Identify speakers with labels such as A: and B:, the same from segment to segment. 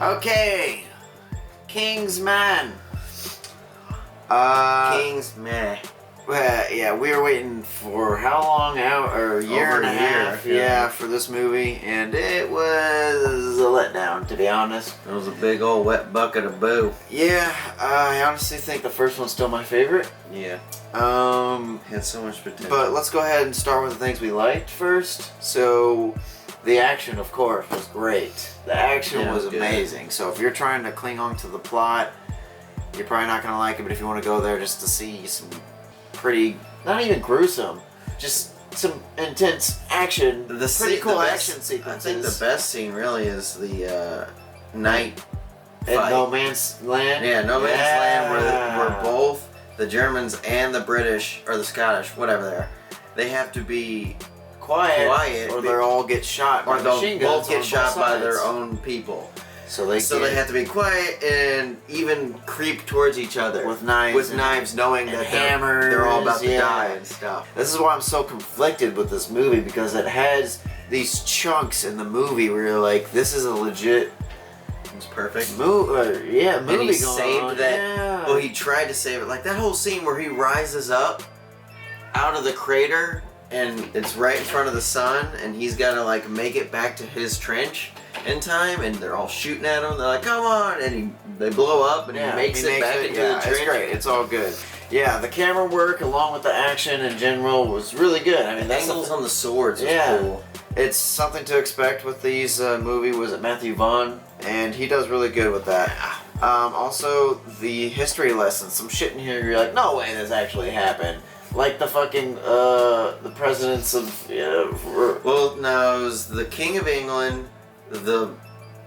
A: Okay, Kingsman.
B: Kingsman.
A: Yeah, we were waiting for how long now? Or a year
B: Over
A: and a
B: a
A: half.
B: year,
A: Yeah,
B: yeah.
A: for this movie, and it was a letdown, to be honest.
B: It was a big old wet bucket of boo.
A: Yeah, I honestly think the first one's still my favorite.
B: Yeah. Had so much potential.
A: But let's go ahead and start with the things we liked first. So, the action, of course, was great. The action
B: Yeah, it
A: was
B: was good.
A: amazing. So if you're trying to cling on to the plot, you're probably not going to like it. But if you want to go there just to see some pretty, not even gruesome, just some intense action, pretty cool action sequences.
B: I think the best scene really is the night
A: in
B: fight.
A: No Man's Land.
B: Yeah, No Man's Land, where both the Germans and the British, or the Scottish, whatever they are, they have to be
A: quiet, or they'll all get shot by
B: or they'll
A: machine guns.
B: both get
A: on
B: shot
A: both
B: by
A: sides.
B: their own people.
A: So they
B: have to be quiet and even creep towards each other
A: with knives,
B: knowing
A: and
B: that
A: hammers.
B: they're all about to
A: yeah.
B: die and stuff.
A: This is why I'm so conflicted with this movie, because it has these chunks in the movie where you're like, this is a legit
B: It's perfect.
A: movie
B: And he
A: going
B: saved
A: on.
B: that.
A: Yeah.
B: Well, he tried to save it. Like that whole scene where he rises up out of the crater and it's right in front of the sun, and he's got to like make it back to his trench in time, and they're all shooting at him. They're like, "Come on!" And they blow up, and he makes it back into the trench.
A: It's great. It's all good. Yeah, the camera work along with the action in general was really good. I mean,
B: The angles on the swords was cool.
A: It's something to expect with these movie. Was it Matthew Vaughn? And he does really good with that. Also, the history lessons. Some shit in here you're like, no way this actually happened. Like the fucking, the presidents of...
B: Well, no, it was the King of England, the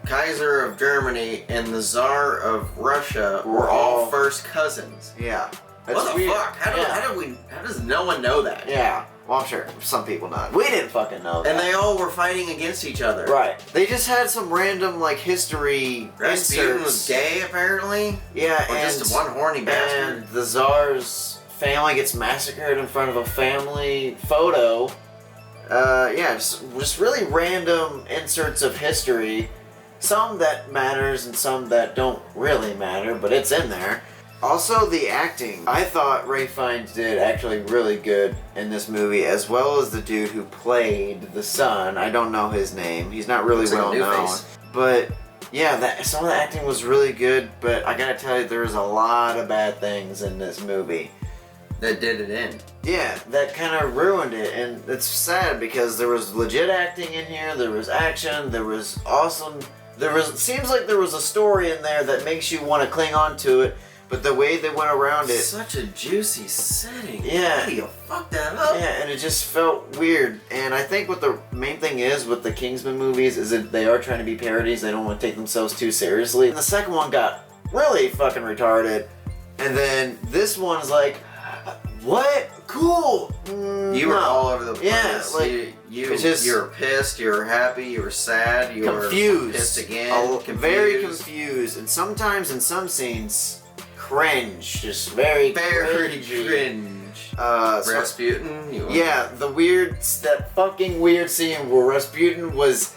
B: Kaiser of Germany, and the Tsar of Russia were all first cousins.
A: Yeah.
B: What the fuck? How does no one know that?
A: Yeah. Well, I'm sure some people know. We didn't fucking know that.
B: And they all were fighting against each other.
A: Right. They just had some random, like, history
B: Rasputin
A: inserts.
B: was gay, apparently.
A: Yeah,
B: Or
A: and...
B: just one horny bastard.
A: And the Czar'S family gets massacred in front of a family photo. Yeah, just really random inserts of history. Some that matters and some that don't really matter, but it's in there. Also, the acting. I thought Ralph Fiennes did actually really good in this movie, as well as the dude who played the son. I don't know his name. He's not really well known. But yeah, some of the acting was really good, but I gotta tell you, there's a lot of bad things in this movie.
B: That did it in.
A: Yeah, that kind of ruined it, and it's sad because there was legit acting in here, there was action, there was awesome, it seems like there was a story in there that makes you want to cling on to it, but the way they went around it...
B: Such a juicy setting.
A: Yeah.
B: How do you fuck that up?
A: Yeah, and it just felt weird, and I think what the main thing is with the Kingsman movies is that they are trying to be parodies, they don't want to take themselves too seriously. And the second one got really fucking retarded, and then this one's like... What? Cool.
B: You were all over the place.
A: Yeah, like
B: you were pissed. You were happy. You were sad. You
A: confused.
B: were pissed again.
A: Very confused, and sometimes in some scenes, cringe. Just very
B: cringe. Rasputin.
A: That fucking weird scene where Rasputin was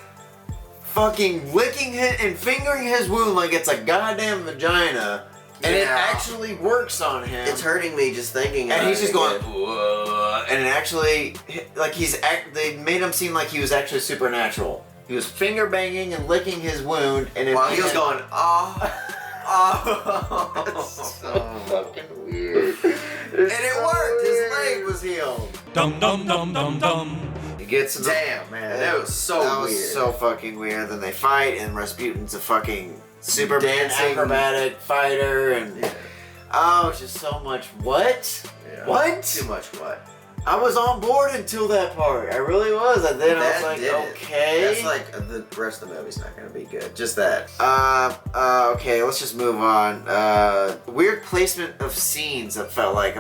A: fucking licking and fingering his wound like it's a goddamn vagina. And it actually works on him.
B: It's hurting me just thinking.
A: And he's just going, whoa. And it actually, like they made him seem like he was actually supernatural. He was finger banging and licking his wound, and
B: while he was going,
A: That's so fucking weird. And it worked. His leg was healed.
C: Dum dum dum dum dum.
A: He gets in
B: damn man, that was so weird.
A: That was so fucking weird. Then they fight, and Rasputin's a fucking super
B: dancing
A: acrobatic fighter, and it's just so much what?
B: Yeah.
A: What?
B: Too much what?
A: I was on board until that part. I really was. And then I was like, okay.
B: That's like the rest of the movie's not gonna be good. Just that.
A: Okay, let's just move on. Weird placement of scenes. I felt like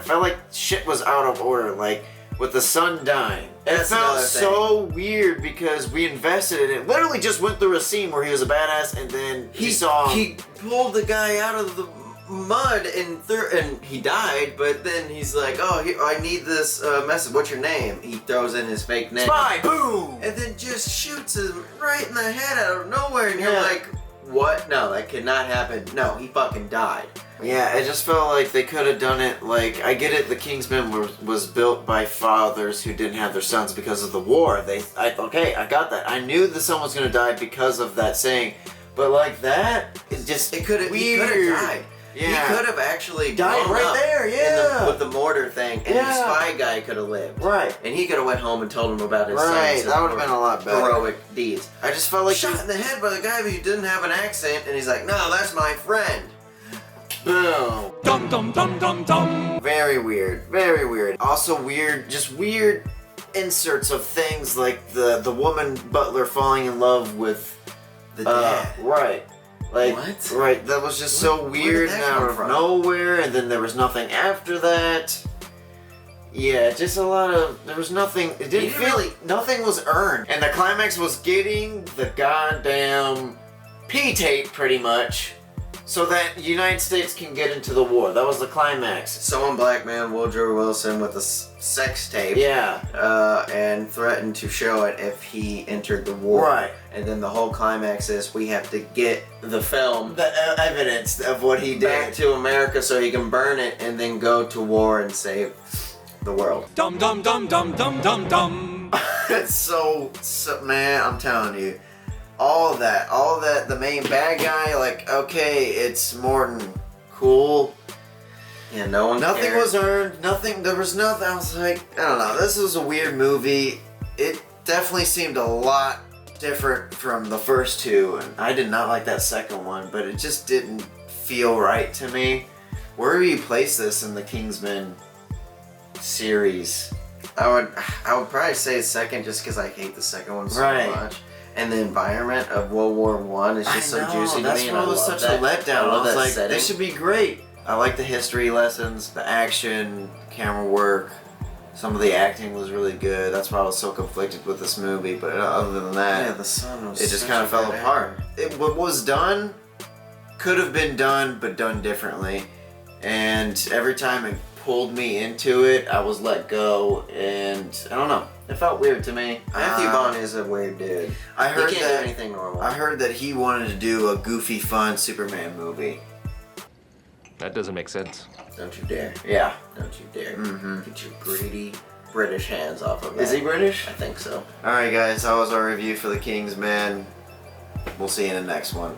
A: shit was out of order. Like with the son dying. It felt so weird because we invested in it. Literally just went through a scene where he was a badass, and then he
B: pulled the guy out of the mud and he died, but then he's like, I need this message. What's your name? He throws in his fake name.
A: Spy! Boom!
B: And then just shoots him right in the head out of nowhere, and you're like, what? No, that could not happen. No, he fucking died.
A: Yeah, it just felt like they could have done it like, I get it, the Kingsman was built by fathers who didn't have their sons because of the war. Okay, I got that. I knew the son was going to die because of that saying, but like that, it's just
B: He could have died.
A: Yeah.
B: He could have actually
A: died
B: blown
A: right
B: up
A: there, yeah.
B: with the mortar thing, and the spy guy could have lived.
A: Right.
B: And he could have went home and told him about his
A: Right,
B: son's
A: that would have been a lot better.
B: heroic deeds.
A: I just felt like
B: Shot in the head by the guy who didn't have an accent, and he's like, no, that's my friend.
A: boom.
C: Dum dum dum dum dum.
A: Very weird. Very weird. Also weird, just weird inserts of things like the woman butler falling in love with
B: The dad.
A: right. Like,
B: What?
A: Right, that was just so
B: Where
A: weird
B: did
A: and
B: that
A: out
B: come
A: of
B: from?
A: nowhere, and then there was nothing after that. Yeah, just a lot of, there was nothing, it didn't feel like, nothing was earned. And the climax was getting the goddamn P-tape, pretty much, so that the United States can get into the war. That was the climax.
B: Someone blackmailed Woodrow Wilson with a sex tape.
A: Yeah.
B: And threatened to show it if he entered the war.
A: Right.
B: And then the whole climax is we have to get the film
A: The evidence of what he
B: back
A: did.
B: to America so he can burn it and then go to war and save the world.
C: Dum dum dum dum dum dum dum.
A: It's so, man, I'm telling you. All of that, the main bad guy, like, okay, it's Morton, cool.
B: Yeah, no one
A: Nothing
B: cared.
A: was earned, there was nothing, I was like, I don't know, this was a weird movie. It definitely seemed a lot different from the first two, and I did not like that second one, but it just didn't feel right to me. Where do you place this in the Kingsman series?
B: I would probably say second just because I hate the second one so
A: Right.
B: much. And the environment of World War I is just so juicy to
A: that's
B: me, and
A: what
B: I
A: was
B: love
A: such
B: that.
A: a letdown.
B: I
A: I
B: love
A: was
B: that
A: like,
B: setting.
A: they should be great. I like the history lessons, the action, camera work. Some of the acting was really good. That's why I was so conflicted with this movie. But other than that,
B: Yeah, the sun was.
A: it just
B: such
A: kind
B: a
A: of fell
B: good
A: apart.
B: actor.
A: What was done could have been done, but done differently. And every time it pulled me into it, I was let go, and I don't know. It felt weird to me.
B: Matthew Vaughn is a weird dude.
A: I heard
B: he can't
A: that.
B: do anything normal.
A: I heard that he wanted to do a goofy, fun Superman movie.
D: That doesn't make sense.
B: Don't you dare.
A: Yeah.
B: Don't you dare.
A: Mm-hmm.
B: Get your greedy British hands off of that.
A: Is he British?
B: I think so.
A: Alright guys, that was our review for The Kingsman. We'll see you in the next one.